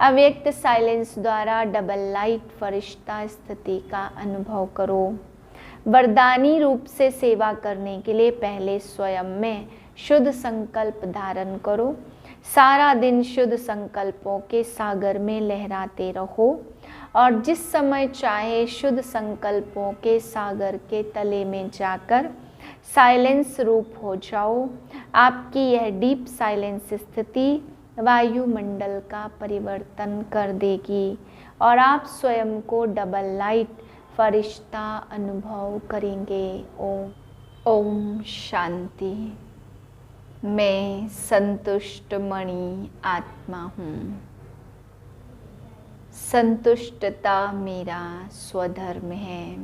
अव्यक्त साइलेंस द्वारा double light फरिश्ता स्थिति का अनुभव करो। वरदानी रूप से सेवा करने के लिए पहले स्वयं में शुद्ध संकल्प धारण करो। सारा दिन शुद्ध संकल्पों के सागर में लहराते रहो और जिस समय चाहे शुद्ध संकल्पों के सागर के तले में जाकर साइलेंस रूप हो जाओ। आपकी यह डीप साइलेंस स्थिति वायुमंडल का परिवर्तन कर देगी और आप स्वयं को डबल लाइट फरिश्ता अनुभव करेंगे। ओम शांति। मैं संतुष्ट मणि आत्मा हूँ। संतुष्टता मेरा स्वधर्म है।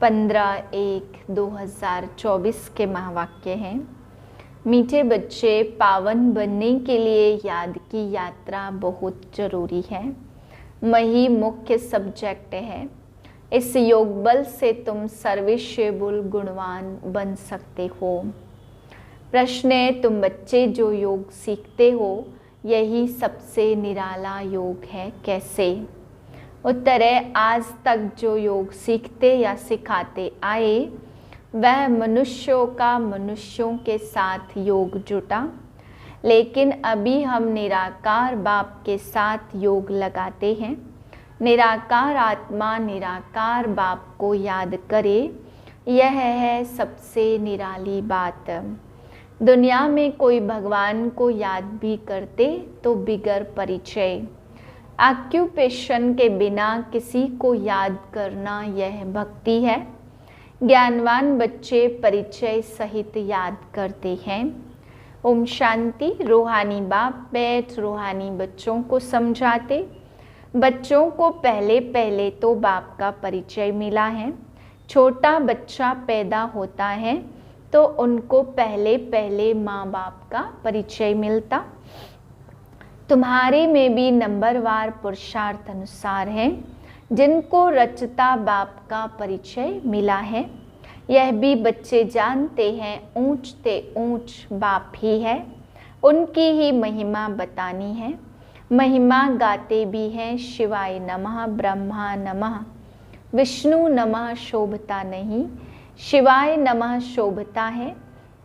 15/1/2024 के महावाक्य हैं। मीठे बच्चे, पावन बनने के लिए याद की यात्रा बहुत जरूरी है। मही मुख्य सब्जेक्ट है। इस योग बल से तुम सर्वश्रेष्ठ गुणवान बन सकते हो। प्रश्न है, तुम बच्चे जो योग सीखते हो यही सबसे निराला योग है, कैसे? उत्तर है, आज तक जो योग सीखते या सिखाते आए वह मनुष्यों का मनुष्यों के साथ योग जुटा, लेकिन अभी हम निराकार बाप के साथ योग लगाते हैं। निराकार आत्मा निराकार बाप को याद करे, यह है सबसे निराली बात। दुनिया में कोई भगवान को याद भी करते तो बिगर परिचय। ऑक्यूपेशन के बिना किसी को याद करना यह भक्ति है। ज्ञानवान बच्चे परिचय सहित याद करते हैं। ओम शांति। रूहानी बाप बैठ रूहानी बच्चों को समझाते। बच्चों को पहले पहले तो बाप का परिचय मिला है। छोटा बच्चा पैदा होता है तो उनको पहले पहले माँ बाप का परिचय मिलता। तुम्हारे में भी नंबरवार पुरुषार्थ अनुसार है जिनको रचता बाप का परिचय मिला है। यह भी बच्चे जानते हैं ऊंचते ऊंच बाप ही है, उनकी ही महिमा बतानी है। महिमा गाते भी हैं, शिवाय नमः, ब्रह्मा नमः, विष्णु नमः शोभता नहीं, शिवाय नमः शोभता है।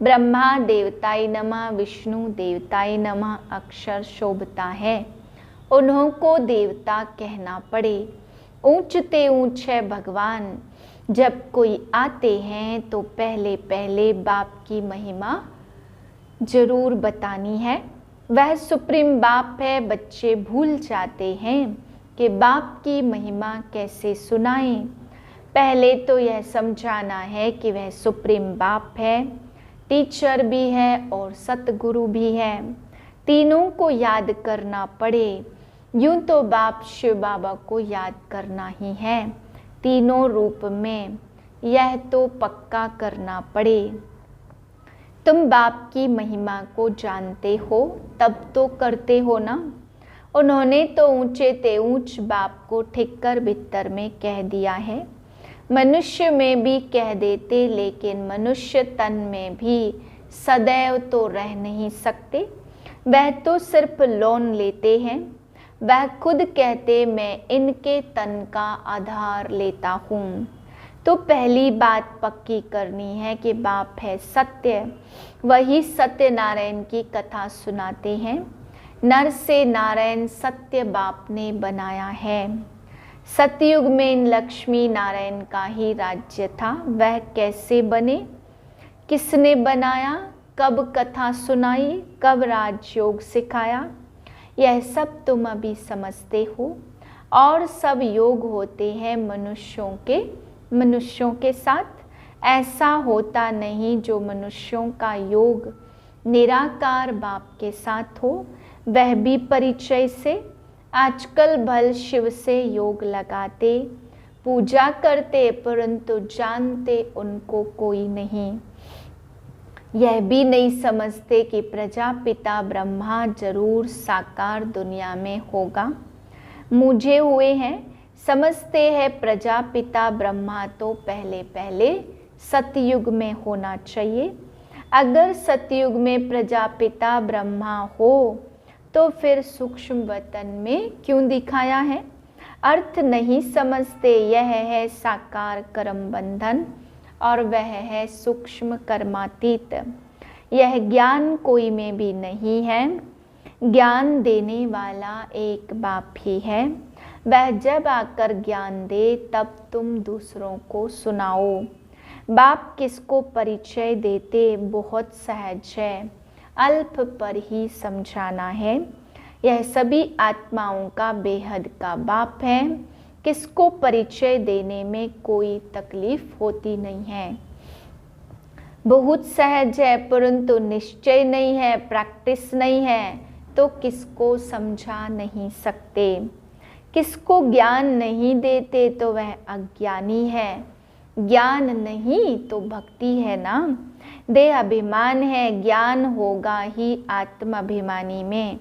ब्रह्मा देवताय नमः, विष्णु देवताय नमः अक्षर शोभता है, उन्हों को देवता कहना पड़े। ऊंचते ऊंच है भगवान। जब कोई आते हैं तो पहले पहले बाप की महिमा जरूर बतानी है। वह सुप्रीम बाप है। बच्चे भूल जाते हैं कि बाप की महिमा कैसे सुनाएं। पहले तो यह समझाना है कि वह सुप्रीम बाप है, टीचर भी है और सतगुरु भी है। तीनों को याद करना पड़े। यूं तो बाप शिव बाबा को याद करना ही है, तीनों रूप में, यह तो पक्का करना पड़े। तुम बाप की महिमा को जानते हो तब तो करते हो ना। उन्होंने तो ऊंचे ते ऊंच बाप को ठिक्कर भीतर में कह दिया है। मनुष्य में भी कह देते, लेकिन मनुष्य तन में भी सदैव तो रह नहीं सकते। वह तो सिर्फ लोन लेते हैं। वह खुद कहते, मैं इनके तन का आधार लेता हूँ। तो पहली बात पक्की करनी है कि बाप है सत्य। वही सत्यनारायण की कथा सुनाते हैं। नर से नारायण सत्य बाप ने बनाया है। सतयुग में लक्ष्मी नारायण का ही राज्य था। वह कैसे बने, किसने बनाया, कब कथा सुनाई, कब राजयोग सिखाया, यह सब तुम अभी समझते हो। और सब योग होते हैं मनुष्यों के साथ। ऐसा होता नहीं जो मनुष्यों का योग निराकार बाप के साथ हो, वह भी परिचय से। आजकल भल शिव से योग लगाते, पूजा करते, परंतु जानते उनको कोई नहीं। यह भी नहीं समझते कि प्रजापिता ब्रह्मा जरूर साकार दुनिया में होगा। मुझे हुए हैं, समझते हैं प्रजापिता ब्रह्मा तो पहले पहले सतयुग में होना चाहिए। अगर सतयुग में प्रजापिता ब्रह्मा हो तो फिर सूक्ष्म वतन में क्यों दिखाया है? अर्थ नहीं समझते। यह है साकार कर्म बंधन और वह है सूक्ष्म कर्मातीत। यह ज्ञान कोई में भी नहीं है। ज्ञान देने वाला एक बाप ही है। वह जब आकर ज्ञान दे तब तुम दूसरों को सुनाओ। बाप किसको परिचय देते बहुत सहज है, अल्प पर ही समझाना है। यह सभी आत्माओं का बेहद का बाप है। किसको परिचय देने में कोई तकलीफ होती नहीं है। बहुत सहज है परंतु निश्चय नहीं है, प्रैक्टिस नहीं है तो किसको समझा नहीं सकते। किसको ज्ञान नहीं देते तो वह अज्ञानी है। ज्ञान नहीं तो भक्ति है ना। देह अभिमान है, ज्ञान होगा ही आत्म अभिमानी में।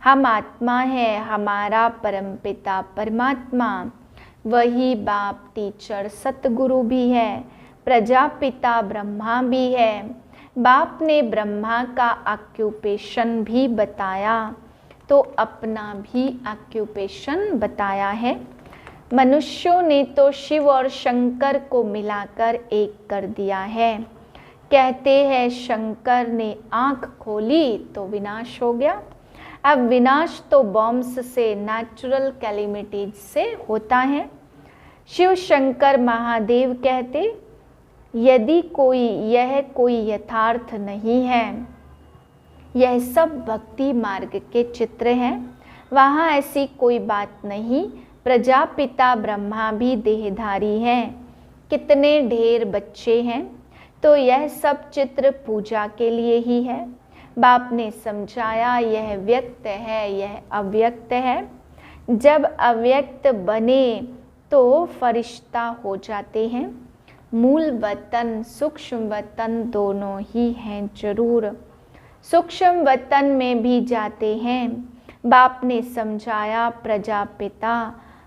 हम आत्मा है, हमारा परमपिता परमात्मा वही बाप टीचर सतगुरु भी है, प्रजापिता ब्रह्मा भी है। बाप ने ब्रह्मा का ऑक्यूपेशन भी बताया तो अपना भी ऑक्यूपेशन बताया है। मनुष्यों ने तो शिव और शंकर को मिलाकर एक कर दिया है। कहते हैं शंकर ने आंख खोली तो विनाश हो गया। अब विनाश तो बॉम्ब्स से, नेचुरल कैलेमिटीज से होता है। शिव शंकर महादेव कहते यदि यह कोई यथार्थ नहीं है, यह सब भक्ति मार्ग के चित्र हैं, वहाँ ऐसी कोई बात नहीं। प्रजापिता ब्रह्मा भी देहधारी हैं, कितने ढेर बच्चे हैं, तो यह सब चित्र पूजा के लिए ही है। बाप ने समझाया यह व्यक्त है, यह अव्यक्त है। जब अव्यक्त बने तो फरिश्ता हो जाते हैं। मूल वतन सूक्ष्म वतन दोनों ही हैं जरूर। सूक्ष्म वतन में भी जाते हैं। बाप ने समझाया प्रजापिता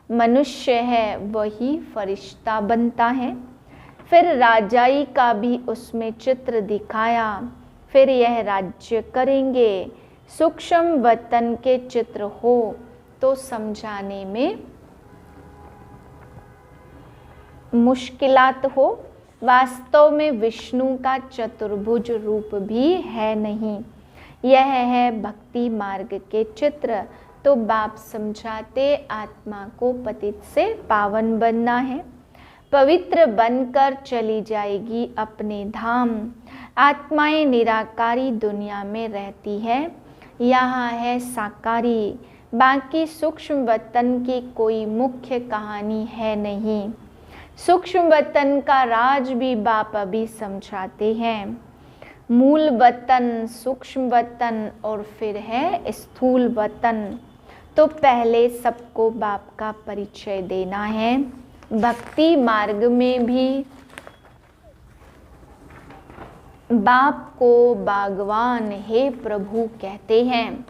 मनुष्य है, वही फरिश्ता बनता है। फिर राजाई का भी उसमें चित्र दिखाया। फिर यह राज्य करेंगे। सूक्ष्म वतन के चित्र हो तो समझाने में मुश्किलात हो। वास्तव में विष्णु का चतुर्भुज रूप भी है नहीं, यह है भक्ति मार्ग के चित्र। तो बाप समझाते आत्मा को पतित से पावन बनना है, पवित्र बनकर चली जाएगी अपने धाम। आत्माएं निराकारी दुनिया में रहती है, यहाँ है साकारी। बाकी सूक्ष्म वतन की कोई मुख्य कहानी है नहीं। सूक्ष्म वतन का राज भी बाप अभी समझाते हैं। मूल वतन, सूक्ष्म वतन और फिर है स्थूल वतन। तो पहले सबको बाप का परिचय देना है। भक्ति मार्ग में भी बाप को बागवान हे प्रभु कहते हैं।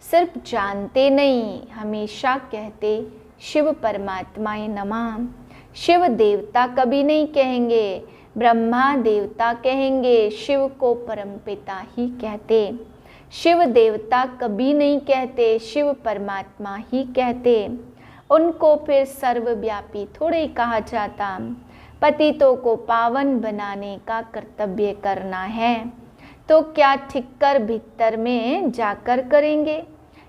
सिर्फ जानते नहीं, हमेशा कहते शिव परमात्माए नमः। शिव देवता कभी नहीं कहेंगे, ब्रह्मा देवता कहेंगे, शिव को परमपिता ही कहते। शिव देवता कभी नहीं कहते, शिव परमात्मा ही कहते। उनको फिर सर्वव्यापी थोड़े कहा जाता। पतितों को पावन बनाने का कर्तव्य करना है तो क्या ठिक्कर भीतर में जाकर करेंगे।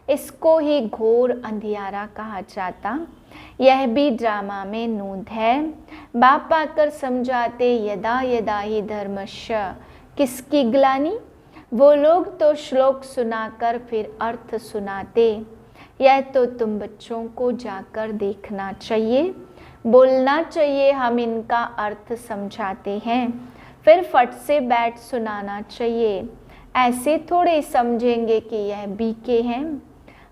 इसको ही घोर अंधियारा कहा जाता। यह भी ड्रामा में नूंद है। बाप आकर समझाते यदा यदा ही धर्मस्य, किसकी ग्लानि। वो लोग तो श्लोक सुनाकर फिर अर्थ सुनाते। यह तो तुम बच्चों को जाकर देखना चाहिए, बोलना चाहिए हम इनका अर्थ समझाते हैं, फिर फट से बैठ सुनाना चाहिए। ऐसे थोड़े समझेंगे कि यह बीके हैं।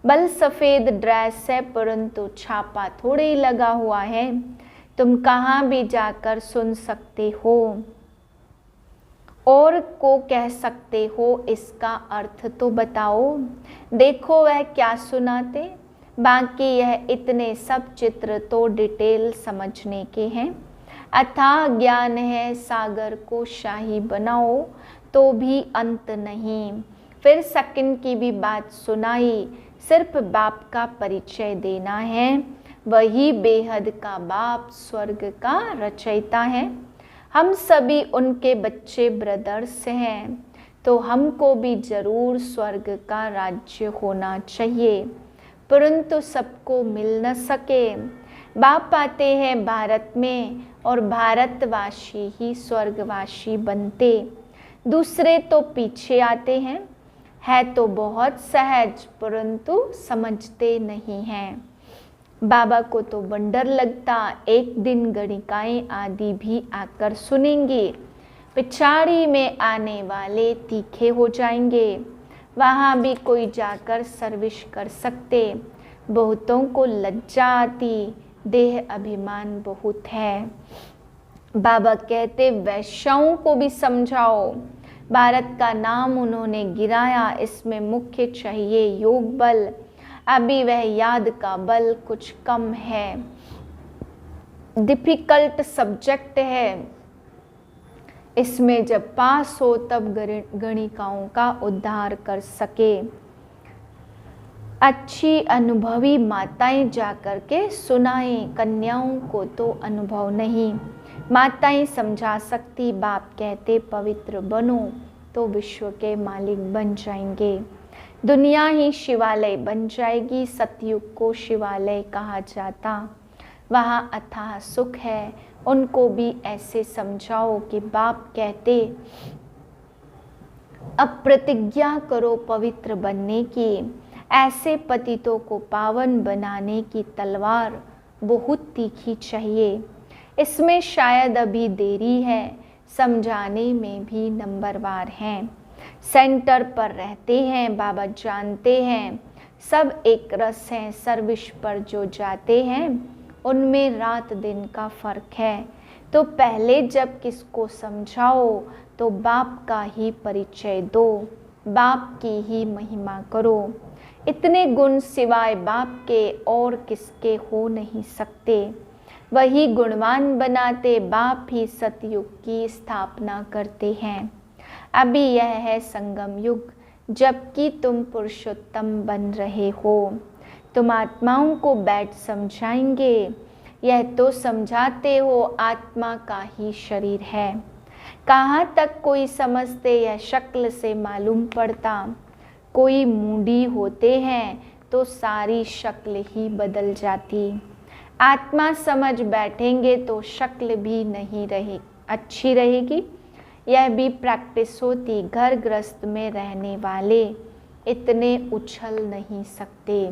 बल सफ़ेद ड्रेस है परंतु छापा थोड़े ही लगा हुआ है। तुम कहाँ भी जाकर सुन सकते हो और को कह सकते हो इसका अर्थ तो बताओ। देखो वह क्या सुनाते। बाकी यह इतने सब चित्र तो डिटेल समझने के हैं। अथाह ज्ञान है सागर को शाही बनाओ। तो भी अंत नहीं। फिर सेकंड की भी बात सुनाई, सिर्फ बाप का परिचय देना है। वही बेहद का बाप स्वर्ग का रचयिता है। हम सभी उनके बच्चे ब्रदर्स हैं, तो हमको भी जरूर स्वर्ग का राज्य होना चाहिए, परंतु सबको मिल न सके। बाप आते हैं भारत में और भारतवासी ही स्वर्गवासी बनते, दूसरे तो पीछे आते हैं। है तो बहुत सहज, परंतु समझते नहीं हैं। बाबा को तो वंडर लगता, एक दिन गणिकाएं आदि भी आकर सुनेंगे, पिछाड़ी में आने वाले तीखे हो जाएंगे। वहाँ भी कोई जाकर सर्विस कर सकते। बहुतों को लज्जा आती, देह अभिमान बहुत है। बाबा कहते वैश्याओं को भी समझाओ। भारत का नाम उन्होंने गिराया, इसमें मुख्य चाहिए योग बल। अभी वह याद का बल कुछ कम है। डिफिकल्ट सब्जेक्ट है, इसमें जब पास हो तब गणिकाओं का उद्धार कर सके। अच्छी अनुभवी माताएं जाकर के सुनाएं, कन्याओं को तो अनुभव नहीं। माताएं समझा सकती, बाप कहते पवित्र बनो तो विश्व के मालिक बन जाएंगे। दुनिया ही शिवालय बन जाएगी। सतयुग को शिवालय कहा जाता, वहाँ अथाह सुख है। उनको भी ऐसे समझाओ कि बाप कहते अब प्रतिज्ञा करो पवित्र बनने की। ऐसे पतितों को पावन बनाने की तलवार बहुत तीखी चाहिए। इसमें शायद अभी देरी है, समझाने में भी नंबरवार हैं। सेंटर पर रहते हैं, बाबा जानते हैं सब एक रस हैं। सर्विस पर जो जाते हैं उनमें रात दिन का फर्क है। तो पहले जब किसको समझाओ तो बाप का ही परिचय दो, बाप की ही महिमा करो। इतने गुण सिवाय बाप के और किसके हो नहीं सकते। वही गुणवान बनाते, बाप ही सतयुग की स्थापना करते हैं। अभी यह है संगम युग, जबकि तुम पुरुषोत्तम बन रहे हो। तुम आत्माओं को बैठ समझाएंगे, यह तो समझाते हो आत्मा का ही शरीर है। कहाँ तक कोई समझते, यह शक्ल से मालूम पड़ता। कोई मूडी होते हैं तो सारी शक्ल ही बदल जाती। आत्मा समझ बैठेंगे तो शक्ल भी नहीं रही अच्छी रहेगी। यह भी प्रैक्टिस होती। घर गृहस्थ में रहने वाले इतने उछल नहीं सकते।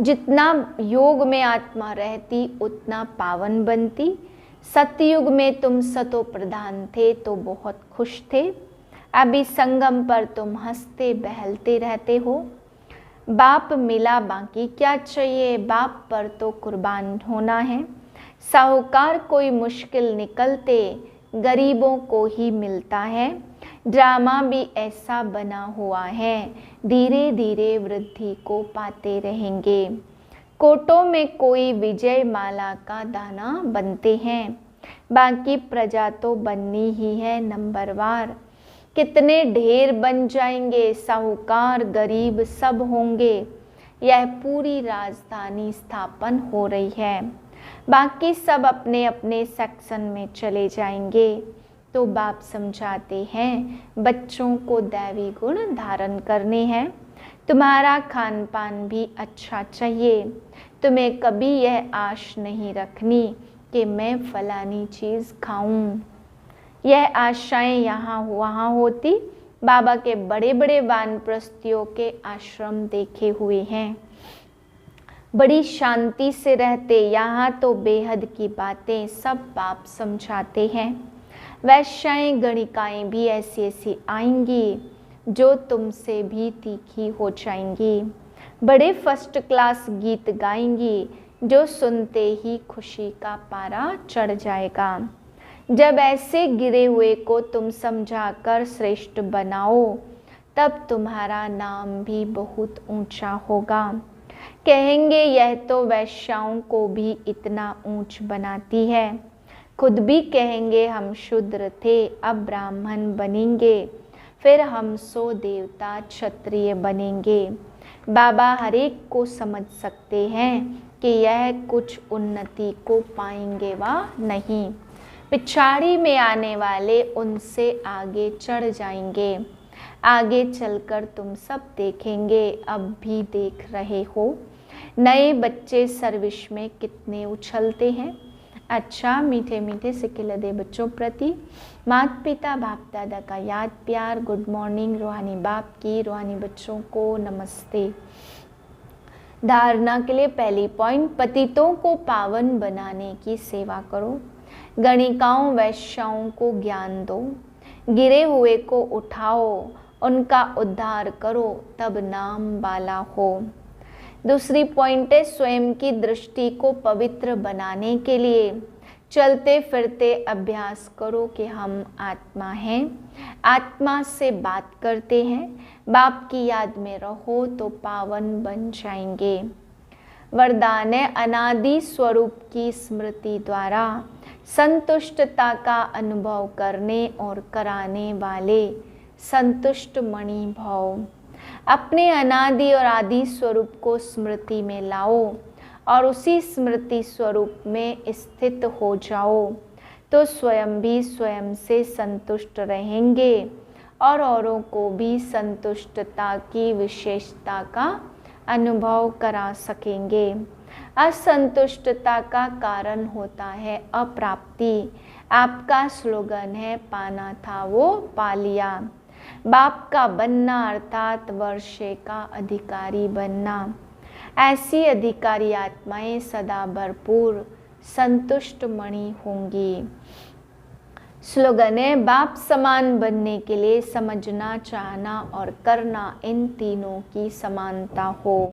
जितना योग में आत्मा रहती उतना पावन बनती। सतयुग में तुम सतो प्रधान थे तो बहुत खुश थे। अभी संगम पर तुम हंसते बहलते रहते हो। बाप मिला, बाकी क्या चाहिए। बाप पर तो कुर्बान होना है। साहूकार कोई मुश्किल निकलते, गरीबों को ही मिलता है। ड्रामा भी ऐसा बना हुआ है, धीरे धीरे वृद्धि को पाते रहेंगे। कोटों में कोई विजय माला का दाना बनते हैं, बाकी प्रजा तो बननी ही है नंबरवार। कितने ढेर बन जाएंगे, साहूकार गरीब सब होंगे। यह पूरी राजधानी स्थापन हो रही है, बाकी सब अपने अपने सेक्शन में चले जाएंगे। तो बाप समझाते हैं बच्चों को दैवी गुण धारण करने हैं। तुम्हारा खान पान भी अच्छा चाहिए। तुम्हें कभी यह आश नहीं रखनी कि मैं फलानी चीज़ खाऊं। यह आशाएं यहाँ वहाँ होती। बाबा के बड़े बड़े वानप्रस्थियों के आश्रम देखे हुए हैं, बड़ी शांति से रहते। यहाँ तो बेहद की बातें सब बाप समझाते हैं। वैश्याएं गणिकाएं भी ऐसी ऐसी आएंगी जो तुमसे भी तीखी हो जाएंगी। बड़े फर्स्ट क्लास गीत गाएंगी जो सुनते ही खुशी का पारा चढ़ जाएगा। जब ऐसे गिरे हुए को तुम समझाकर श्रेष्ठ बनाओ तब तुम्हारा नाम भी बहुत ऊंचा होगा। कहेंगे यह तो वैश्याओं को भी इतना ऊंच बनाती है। खुद भी कहेंगे हम शूद्र थे, अब ब्राह्मण बनेंगे, फिर हम 100 देवता क्षत्रिय बनेंगे। बाबा हर एक को समझ सकते हैं कि यह कुछ उन्नति को पाएंगे व नहीं। पिछाड़ी में आने वाले उनसे आगे चढ़ जाएंगे। आगे चलकर तुम सब देखेंगे, अब भी देख रहे हो। नए बच्चे सर्विस में कितने उछलते हैं। अच्छा, मीठे मीठे सिक्के लदे बच्चों प्रति माता पिता बाप दादा का याद प्यार। Good morning. रूहानी बाप की रूहानी बच्चों को नमस्ते। धारणा के लिए पहली पॉइंट, पतितों को पावन बनाने की सेवा करो। गणिकाओं वैश्याओं को ज्ञान दो। गिरे हुए को उठाओ, उनका उद्धार करो, तब नाम वाला हो। दूसरी पॉइंट है, स्वयं की दृष्टि को पवित्र बनाने के लिए चलते फिरते अभ्यास करो कि हम आत्मा हैं, आत्मा से बात करते हैं। बाप की याद में रहो तो पावन बन जाएंगे। वरदान है, अनादि स्वरूप की स्मृति द्वारा संतुष्टता का अनुभव करने और कराने वाले संतुष्ट मणि भव। अपने अनादि और आदि स्वरूप को स्मृति में लाओ और उसी स्मृति स्वरूप में स्थित हो जाओ, तो स्वयं भी स्वयं से संतुष्ट रहेंगे और औरों को भी संतुष्टता की विशेषता का अनुभव करा सकेंगे। असंतुष्टता का कारण होता है अप्राप्ति। आपका स्लोगन है, पाना था वो पा लिया। बाप का बनना अर्थात वर्षे का अधिकारी बनना। ऐसी अधिकारी आत्माएं सदा भरपूर संतुष्ट मणि होंगी। स्लोगन है, बाप समान बनने के लिए समझना, चाहना और करना, इन तीनों की समानता हो।